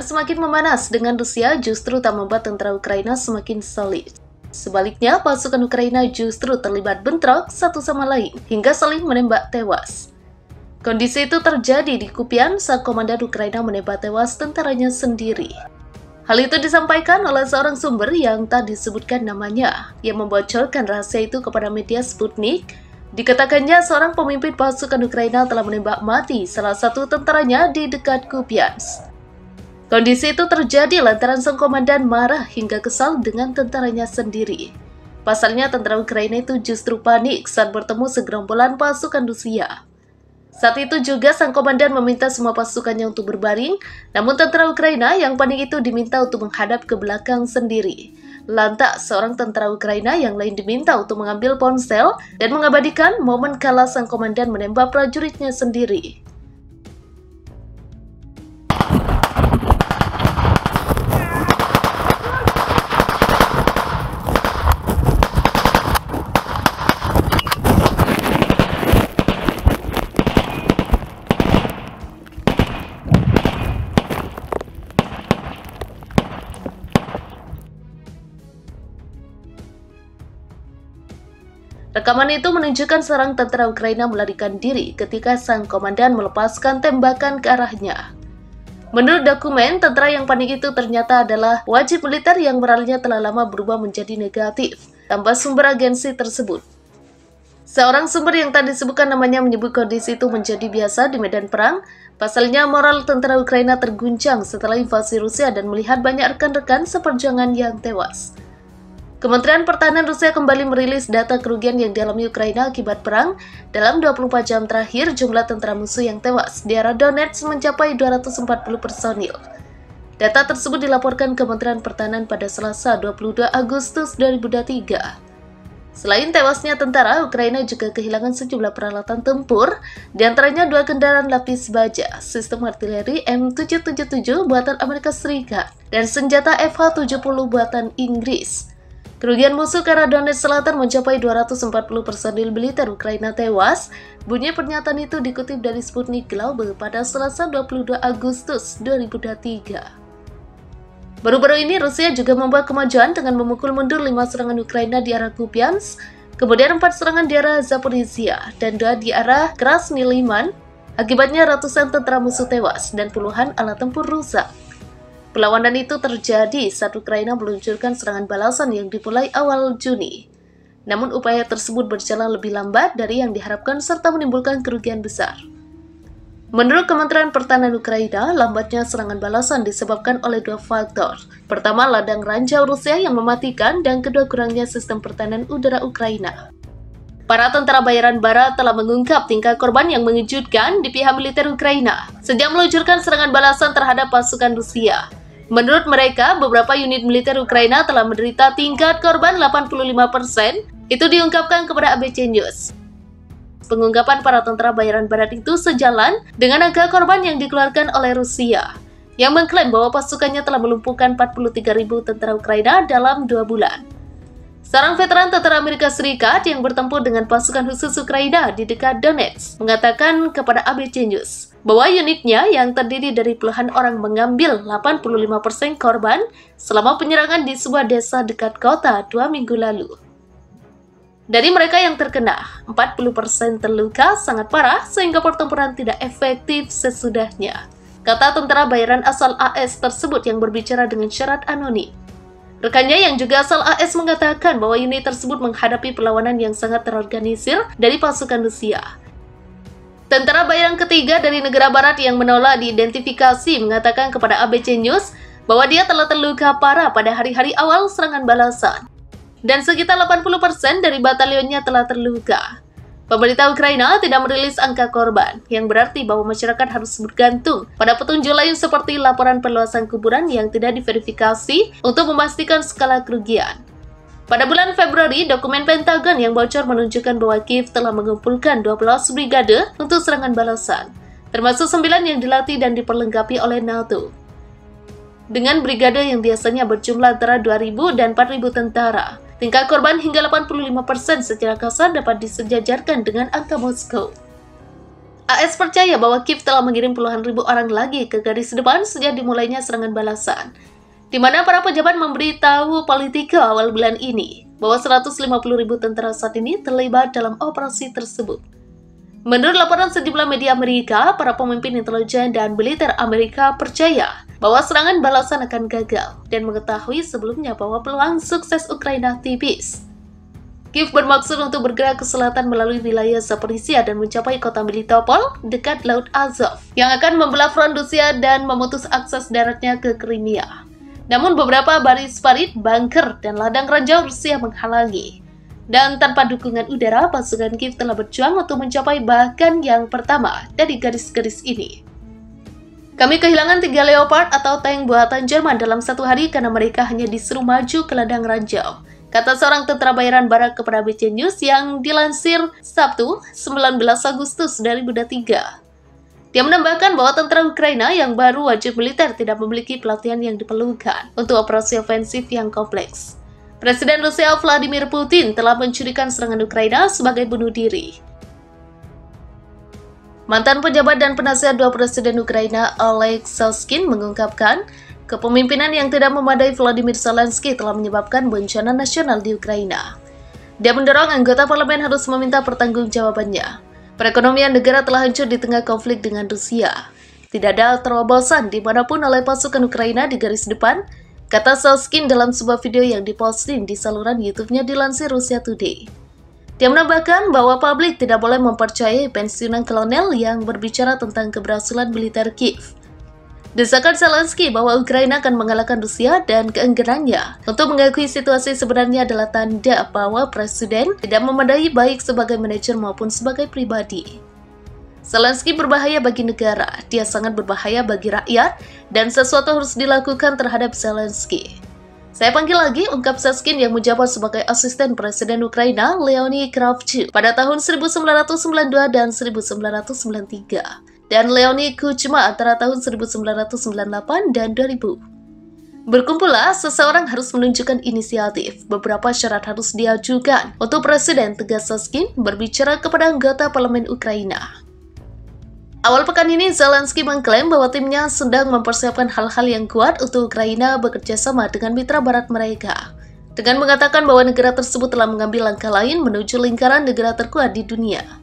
Perang semakin memanas dengan Rusia justru tak membuat tentara Ukraina semakin solid. Sebaliknya, pasukan Ukraina justru terlibat bentrok satu sama lain hingga saling menembak tewas. Kondisi itu terjadi di Kupian saat komandan Ukraina menembak tewas tentaranya sendiri. Hal itu disampaikan oleh seorang sumber yang tak disebutkan namanya, yang membocorkan rahasia itu kepada media Sputnik. Dikatakannya seorang pemimpin pasukan Ukraina telah menembak mati salah satu tentaranya di dekat Kupiansk. Kondisi itu terjadi lantaran sang komandan marah hingga kesal dengan tentaranya sendiri. Pasalnya tentara Ukraina itu justru panik saat bertemu segerombolan pasukan Rusia. Saat itu juga sang komandan meminta semua pasukannya untuk berbaring, namun tentara Ukraina yang panik itu diminta untuk menghadap ke belakang sendiri. Lantas, seorang tentara Ukraina yang lain diminta untuk mengambil ponsel dan mengabadikan momen kala sang komandan menembak prajuritnya sendiri. Rekaman itu menunjukkan seorang tentara Ukraina melarikan diri ketika sang komandan melepaskan tembakan ke arahnya. Menurut dokumen, tentara yang panik itu ternyata adalah wajib militer yang moralnya telah lama berubah menjadi negatif, tambah sumber agensi tersebut. Seorang sumber yang tak disebutkan namanya menyebut kondisi itu menjadi biasa di medan perang. Pasalnya moral tentara Ukraina terguncang setelah invasi Rusia dan melihat banyak rekan-rekan seperjuangan yang tewas. Kementerian Pertahanan Rusia kembali merilis data kerugian yang dialami Ukraina akibat perang. Dalam 24 jam terakhir, jumlah tentara musuh yang tewas di arah Donetsk mencapai 240 personil. Data tersebut dilaporkan Kementerian Pertahanan pada Selasa 22 Agustus 2023. Selain tewasnya tentara, Ukraina juga kehilangan sejumlah peralatan tempur, diantaranya 2 kendaraan lapis baja, sistem artileri M777 buatan Amerika Serikat, dan senjata FH-70 buatan Inggris. Kerugian musuh ke arah Donetsk Selatan mencapai 240 personil militer Ukraina tewas. Bunyi pernyataan itu dikutip dari Sputnik Global pada Selasa 22 Agustus 2023. Baru-baru ini Rusia juga membuat kemajuan dengan memukul mundur 5 serangan Ukraina di arah Kupiansk, kemudian 4 serangan di arah Zaporizhia, dan 2 di arah Krasny Liman. Akibatnya ratusan tentara musuh tewas dan puluhan alat tempur rusak. Perlawanan itu terjadi saat Ukraina meluncurkan serangan balasan yang dimulai awal Juni. Namun upaya tersebut berjalan lebih lambat dari yang diharapkan serta menimbulkan kerugian besar. Menurut Kementerian Pertahanan Ukraina, lambatnya serangan balasan disebabkan oleh 2 faktor. Pertama, ladang ranjau Rusia yang mematikan, dan kedua, kurangnya sistem pertahanan udara Ukraina. Para tentara bayaran barat telah mengungkap tingkat korban yang mengejutkan di pihak militer Ukraina sejak meluncurkan serangan balasan terhadap pasukan Rusia. Menurut mereka, beberapa unit militer Ukraina telah menderita tingkat korban 85%, itu diungkapkan kepada ABC News. Pengungkapan para tentara bayaran barat itu sejalan dengan angka korban yang dikeluarkan oleh Rusia, yang mengklaim bahwa pasukannya telah melumpuhkan 43.000 tentara Ukraina dalam 2 bulan. Seorang veteran tentara Amerika Serikat yang bertempur dengan pasukan khusus Ukraina di dekat Donetsk mengatakan kepada ABC News bahwa unitnya yang terdiri dari puluhan orang mengambil 85% korban selama penyerangan di sebuah desa dekat kota 2 minggu lalu. Dari mereka yang terkena, 40% terluka sangat parah sehingga pertempuran tidak efektif sesudahnya, kata tentara bayaran asal AS tersebut yang berbicara dengan syarat anonim. Rekannya yang juga asal AS mengatakan bahwa unit tersebut menghadapi perlawanan yang sangat terorganisir dari pasukan Rusia. Tentara bayaran ketiga dari negara barat yang menolak diidentifikasi mengatakan kepada ABC News bahwa dia telah terluka parah pada hari-hari awal serangan balasan. Dan sekitar 80% dari batalionnya telah terluka. Pemerintah Ukraina tidak merilis angka korban, yang berarti bahwa masyarakat harus bergantung pada petunjuk lain seperti laporan perluasan kuburan yang tidak diverifikasi untuk memastikan skala kerugian. Pada bulan Februari, dokumen Pentagon yang bocor menunjukkan bahwa Kiev telah mengumpulkan 12 brigade untuk serangan balasan, termasuk 9 yang dilatih dan diperlengkapi oleh NATO. Dengan brigade yang biasanya berjumlah antara 2.000 dan 4.000 tentara, tingkat korban hingga 85% secara kasar dapat disejajarkan dengan angka Moskow. AS percaya bahwa Kiev telah mengirim puluhan ribu orang lagi ke garis depan sejak dimulainya serangan balasan, di mana para pejabat memberitahu Politico awal bulan ini bahwa 150 ribu tentara saat ini terlibat dalam operasi tersebut. Menurut laporan sejumlah media Amerika, para pemimpin intelijen dan militer Amerika percaya bahwa serangan balasan akan gagal dan mengetahui sebelumnya bahwa peluang sukses Ukraina tipis. Kiev bermaksud untuk bergerak ke selatan melalui wilayah Zaporizhia dan mencapai kota Melitopol dekat Laut Azov yang akan membelah front Rusia dan memutus akses daratnya ke Crimea. Namun beberapa baris parit, bunker, dan ladang ranjau Rusia menghalangi. Dan tanpa dukungan udara, pasukan Kiev telah berjuang untuk mencapai bahkan yang pertama dari garis-garis ini. Kami kehilangan 3 Leopard atau tank buatan Jerman dalam satu hari karena mereka hanya disuruh maju ke ladang ranjau, kata seorang tentara bayaran barat kepada BC News yang dilansir Sabtu 19 Agustus dari Buda 3. Dia menambahkan bahwa tentara Ukraina yang baru wajib militer tidak memiliki pelatihan yang diperlukan untuk operasi ofensif yang kompleks. Presiden Rusia Vladimir Putin telah mencirikan serangan Ukraina sebagai bunuh diri. Mantan pejabat dan penasihat dua Presiden Ukraina Oleg Soskin mengungkapkan, kepemimpinan yang tidak memadai Volodymyr Zelensky telah menyebabkan bencana nasional di Ukraina. Dia mendorong anggota parlemen harus meminta pertanggungjawabannya. Perekonomian negara telah hancur di tengah konflik dengan Rusia. Tidak ada terobosan dimanapun oleh pasukan Ukraina di garis depan, kata Soskin dalam sebuah video yang diposting di saluran YouTube-nya dilansir Russia Today. Dia menambahkan bahwa publik tidak boleh mempercayai pensiunan kolonel yang berbicara tentang keberhasilan militer Kiev. Desakan Zelensky bahwa Ukraina akan mengalahkan Rusia dan keengganannya untuk mengakui situasi sebenarnya adalah tanda bahwa Presiden tidak memadai baik sebagai manajer maupun sebagai pribadi. Zelensky berbahaya bagi negara, dia sangat berbahaya bagi rakyat, dan sesuatu harus dilakukan terhadap Zelensky. Saya panggil lagi, ungkap Soskin yang menjabat sebagai asisten Presiden Ukraina Leonid Kravchuk pada tahun 1992 dan 1993. Dan Leonid Kuchma antara tahun 1998 dan 2000. Berkumpullah, seseorang harus menunjukkan inisiatif. Beberapa syarat harus diajukan untuk Presiden, tegas Soskin berbicara kepada anggota parlemen Ukraina. Awal pekan ini, Zelensky mengklaim bahwa timnya sedang mempersiapkan hal-hal yang kuat untuk Ukraina bekerja sama dengan mitra barat mereka, dengan mengatakan bahwa negara tersebut telah mengambil langkah lain menuju lingkaran negara terkuat di dunia.